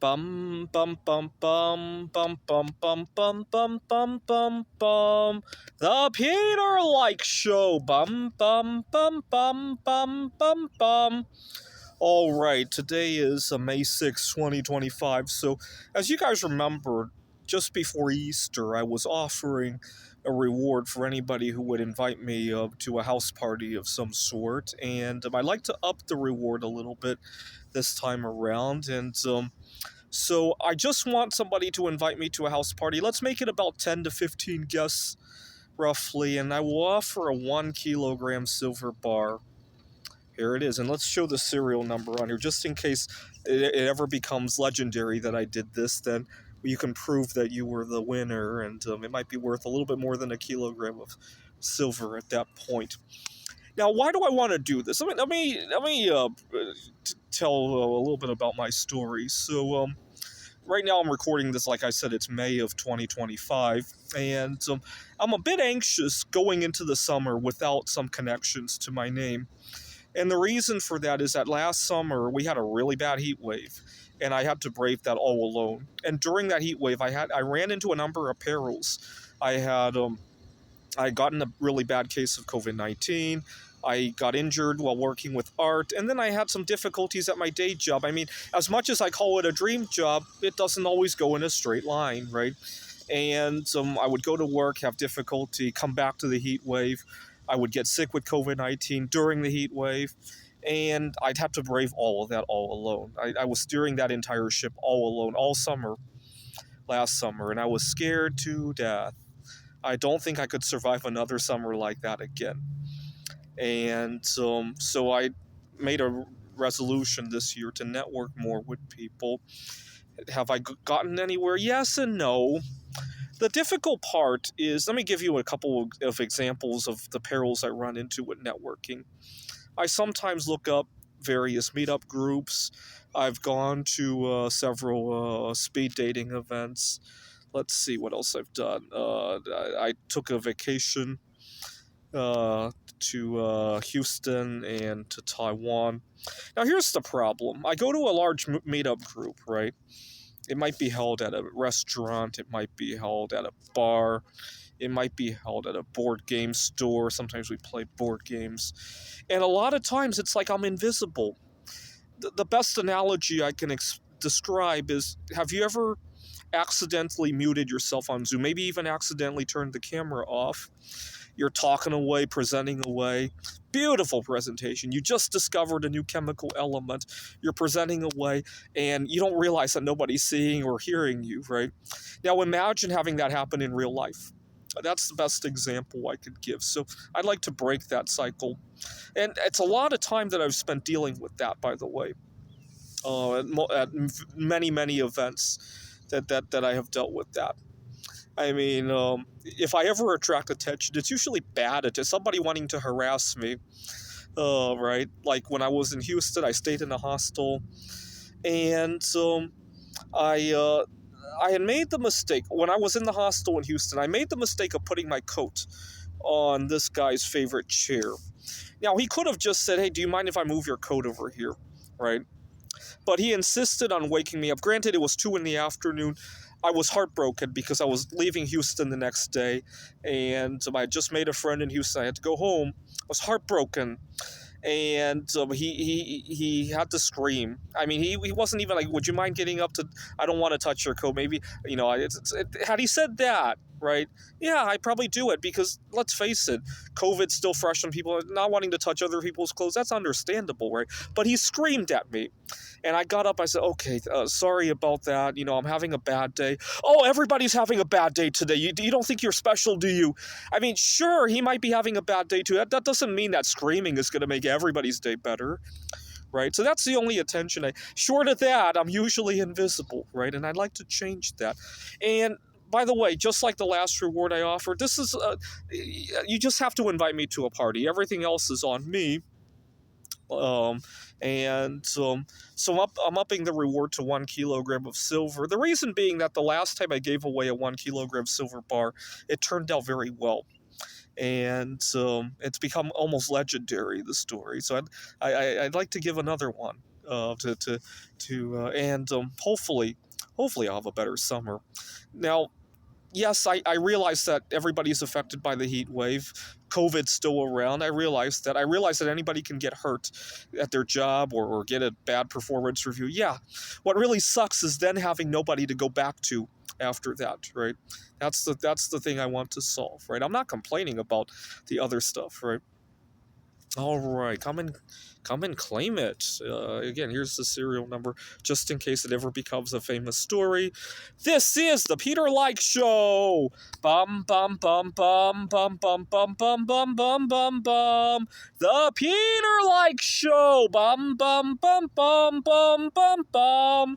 Bum bum bum bum bum bum bum bum bum bum bum bum. The Peter Like Show. Bum bum bum bum bum bum bum. All right, today is May 6th, 2025. So, as you guys remember, just before Easter, I was offering a reward for anybody who would invite me to a house party of some sort, and I'd like to up the reward a little bit this time around. And so I just want somebody to invite me to a house party. Let's make it about 10 to 15 guests, roughly, and I will offer a 1 kilogram silver bar. Here it is, and let's show the serial number on here, just in case it ever becomes legendary that I did this, then you can prove that you were the winner, and it might be worth a little bit more than a kilogram of silver at that point. Now, why do I want to do this? Let me tell a little bit about my story. So, right now I'm recording this, like I said, it's May of 2025, and I'm a bit anxious going into the summer without some connections to my name. And the reason for that is that last summer we had a really bad heat wave, and I had to brave that all alone. And during that heat wave, I ran into a number of perils. I had gotten a really bad case of COVID-19. I got injured while working with art, and then I had some difficulties at my day job. I mean, as much as I call it a dream job, it doesn't always go in a straight line, right? And I would go to work, have difficulty, come back to the heat wave. I would get sick with COVID-19 during the heat wave, and I'd have to brave all of that all alone. I was steering that entire ship all alone all summer, last summer, and I was scared to death. I don't think I could survive another summer like that again. And so I made a resolution this year to network more with people. Have I gotten anywhere? Yes and no. The difficult part is, let me give you a couple of examples of the perils I run into with networking. I sometimes look up various meetup groups. I've gone to several speed dating events. Let's see what else I've done. I took a vacation to Houston and to Taiwan. Now, here's the problem. I go to a large meetup group, right? It might be held at a restaurant. It might be held at a bar. It might be held at a board game store. Sometimes we play board games. And a lot of times it's like I'm invisible. The best analogy I can describe is, have you ever accidentally muted yourself on Zoom? Maybe even accidentally turned the camera off. You're talking away, presenting away. Beautiful presentation. You just discovered a new chemical element. You're presenting away, and you don't realize that nobody's seeing or hearing you, right? Now imagine having that happen in real life. That's the best example I could give. So I'd like to break that cycle. And it's a lot of time that I've spent dealing with that, by the way, at many, many events that I have dealt with that. I mean, if I ever attract attention, it's usually bad. It's somebody wanting to harass me, right? Like when I was in Houston, I stayed in a hostel, and I had made the mistake, when I was in the hostel in Houston, I made the mistake of putting my coat on this guy's favorite chair. Now, he could have just said, hey, do you mind if I move your coat over here, right? But he insisted on waking me up. Granted, it was 2 p.m. I was heartbroken because I was leaving Houston the next day, and I had just made a friend in Houston. I had to go home. I was heartbroken, and he had to scream. I mean, he wasn't even like, would you mind getting up to, I don't want to touch your coat. Maybe, had he said that, right? Yeah, I'd probably do it, because let's face it, COVID's still fresh on people not wanting to touch other people's clothes. That's understandable, right? But he screamed at me. And I got up, I said, okay, sorry about that. I'm having a bad day. Oh, everybody's having a bad day today. You don't think you're special, do you? I mean, sure, he might be having a bad day too. That doesn't mean that screaming is going to make everybody's day better, right? So that's the only attention short of that, I'm usually invisible, right? And I'd like to change that. And by the way, just like the last reward I offered, this is, you just have to invite me to a party. Everything else is on me. I'm upping the reward to 1 kilogram of silver. The reason being that the last time I gave away a 1 kilogram silver bar, it turned out very well. And it's become almost legendary, the story. So I'd like to give another one. And hopefully I'll have a better summer. Now, yes, I realize that everybody's affected by the heat wave. COVID's still around. I realize that. I realize that anybody can get hurt at their job or get a bad performance review. Yeah. What really sucks is then having nobody to go back to after that, right? That's the thing I want to solve, right? I'm not complaining about the other stuff, right? All right, come and claim it. Again, here's the serial number, just in case it ever becomes a famous story. This is the Peter Like Show. Bum bum bum bum bum bum bum bum bum bum bum bum. The Peter Like Show. Bum bum bum bum bum bum bum.